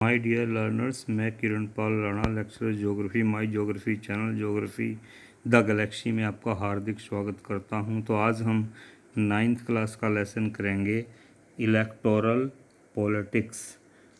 My dear learners, मैं Kiran Pal Rana, lecturer geography, my geography channel geography the galaxy में आपका हार्दिक स्वागत करता हूं। तो आज हम 9th क्लास का लेसन करेंगे electoral politics,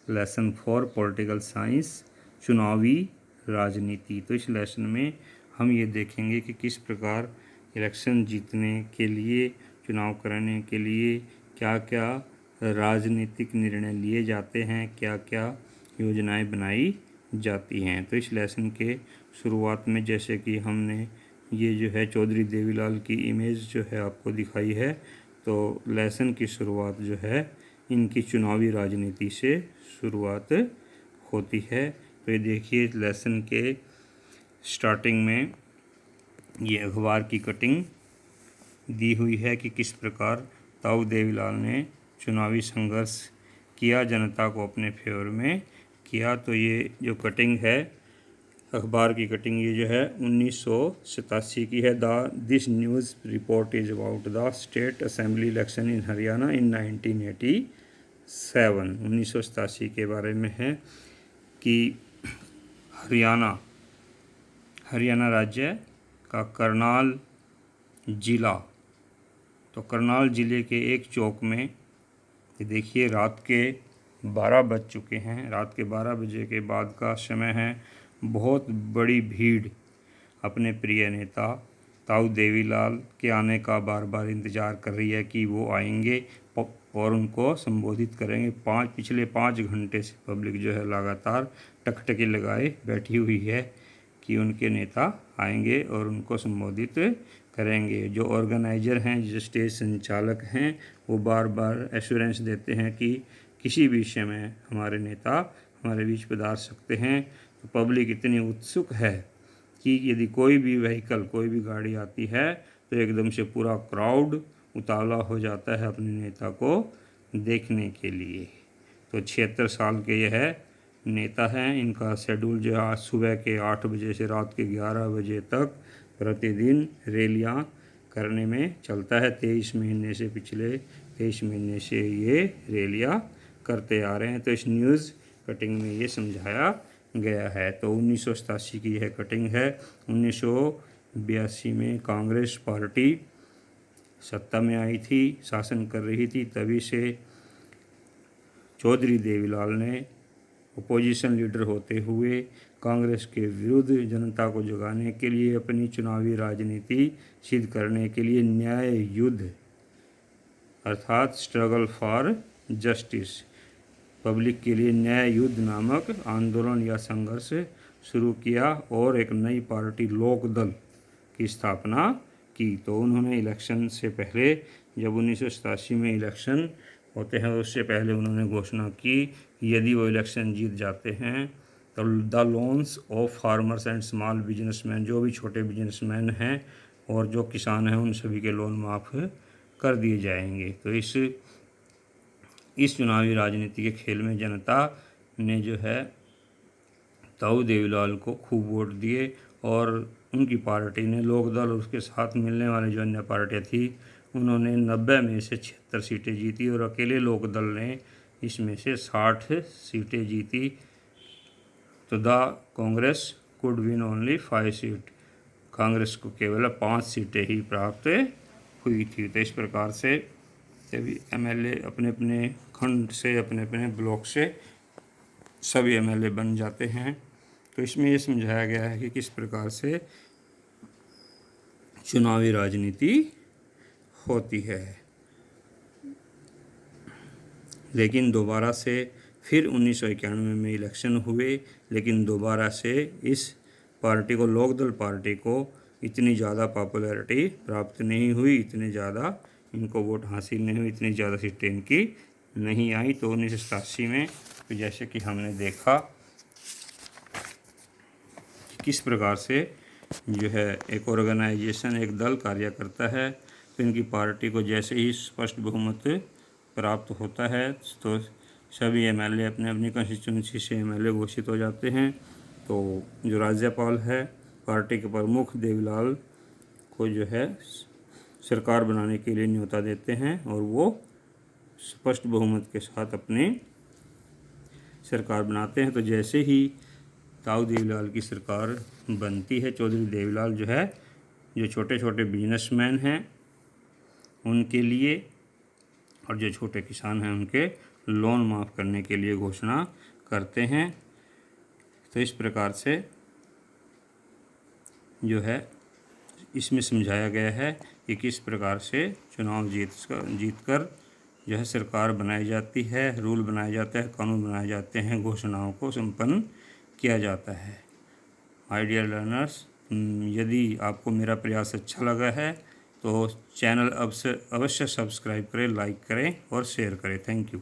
lesson 4 political science, चुनावी राजनीति। तो इस लेसन में हम ये देखेंगे कि किस प्रकार इलेक्शन जीतने के लिए, चुनाव कराने के लिए क्या क्या राजनीतिक निर्णय लिए जाते हैं, क्या क्या योजनाएं बनाई जाती हैं। तो इस लेसन के शुरुआत में जैसे कि हमने ये जो है चौधरी देवीलाल की इमेज जो है आपको दिखाई है, तो लेसन की शुरुआत जो है इनकी चुनावी राजनीति से शुरुआत होती है। तो ये देखिए लेसन के स्टार्टिंग में ये अखबार की कटिंग दी हुई है कि किस प्रकार ताऊ देवीलाल ने चुनावी संघर्ष किया, जनता को अपने फेवर में किया। तो ये जो कटिंग है अखबार की कटिंग, ये जो है 1987 की है। This news report is about the state assembly election in Haryana in 1987। 1987 के बारे में है कि हरियाणा राज्य का करनाल ज़िला, तो करनाल ज़िले के एक चौक में ये देखिए रात के 12 बज चुके हैं। रात के 12 बजे के बाद का समय है। बहुत बड़ी भीड़ अपने प्रिय नेता ताऊ देवीलाल के आने का बार बार इंतज़ार कर रही है कि वो आएंगे और उनको संबोधित करेंगे। पिछले 5 घंटे से पब्लिक जो है लगातार टकटकी लगाए बैठी हुई है कि उनके नेता आएंगे और उनको संबोधित करेंगे। जो ऑर्गेनाइज़र हैं, जो स्टेज संचालक हैं, वो बार बार एश्योरेंस देते हैं कि किसी भी समय हमारे नेता हमारे बीच पधार सकते हैं। तो पब्लिक इतनी उत्सुक है कि यदि कोई भी व्हीकल, कोई भी गाड़ी आती है तो एकदम से पूरा क्राउड उतावला हो जाता है अपने नेता को देखने के लिए। तो 76 साल के यह नेता हैं। इनका शेड्यूल जो है आज सुबह के 8 बजे से रात के 11 बजे तक प्रतिदिन रैलियां करने में चलता है। 23 महीने से, पिछले 23 महीने से ये रैलियां करते आ रहे हैं। तो इस न्यूज़ कटिंग में ये समझाया गया है। तो 1987 की यह कटिंग है। 1982 में कांग्रेस पार्टी सत्ता में आई थी, शासन कर रही थी। तभी से चौधरी देवीलाल ने अपोजिशन लीडर होते हुए कांग्रेस के विरुद्ध जनता को जगाने के लिए, अपनी चुनावी राजनीति सिद्ध करने के लिए न्याय युद्ध अर्थात स्ट्रगल फॉर जस्टिस, पब्लिक के लिए न्याय युद्ध नामक आंदोलन या संघर्ष शुरू किया और एक नई पार्टी लोकदल की स्थापना की। तो उन्होंने इलेक्शन से पहले, जब 1987 में इलेक्शन होते हैं उससे पहले उन्होंने घोषणा की यदि वो इलेक्शन जीत जाते हैं तो the loans of farmers and small businessman, जो भी छोटे बिजनेसमैन हैं और जो किसान हैं, उन सभी के लोन माफ़ कर दिए जाएंगे। तो इस चुनावी राजनीति के खेल में जनता ने जो है ताऊ देवीलाल को खूब वोट दिए और उनकी पार्टी ने, लोकदल, उसके साथ मिलने वाली जो अन्य पार्टियाँ थी, उन्होंने 90 में से 76 सीटें जीती और अकेले लोकदल ने इसमें से 60 सीटें जीती। तो the Congress could win only 5 seat, Congress को केवल 5 सीटें ही प्राप्त हुई थी। तो इस प्रकार से सभी एमएलए अपने अपने खंड से, अपने अपने ब्लॉक से सभी एमएलए बन जाते हैं। तो इसमें ये समझाया गया है कि किस प्रकार से चुनावी राजनीति होती है। लेकिन दोबारा से फिर 1991 में इलेक्शन हुए, लेकिन दोबारा से इस पार्टी को, लोकदल पार्टी को, इतनी ज़्यादा पॉपुलैरिटी प्राप्त नहीं हुई, इतने ज़्यादा इनको वोट हासिल नहीं हुई, इतनी ज़्यादा सीटें इनकी नहीं आई। तो 1987 में तो जैसे कि हमने देखा किस प्रकार से जो है एक ऑर्गेनाइजेशन, एक दल कार्य करता है। तो इनकी पार्टी को जैसे ही स्पष्ट बहुमत प्राप्त होता है तो सभी एमएलए अपने अपनी कंस्टिट्यूंसी से एमएलए घोषित हो जाते हैं। तो जो राज्यपाल है, पार्टी के प्रमुख देवीलाल को जो है सरकार बनाने के लिए न्योता देते हैं और वो स्पष्ट बहुमत के साथ अपनी सरकार बनाते हैं तो जैसे ही ताऊ देवीलाल की सरकार बनती है, चौधरी देवीलाल जो है, जो छोटे छोटे बिजनेसमैन हैं उनके लिए और जो छोटे किसान हैं उनके लोन माफ़ करने के लिए घोषणा करते हैं। तो इस प्रकार से जो है इसमें समझाया गया है कि किस प्रकार से चुनाव जीत कर जो है सरकार बनाई जाती है, रूल बनाया जाता है, कानून बनाए जाते हैं, घोषणाओं को संपन्न किया जाता है। माय डियर लर्नर्स, यदि आपको मेरा प्रयास अच्छा लगा है तो चैनल अवश्य सब्सक्राइब करें, लाइक करें और शेयर करें। Thank you.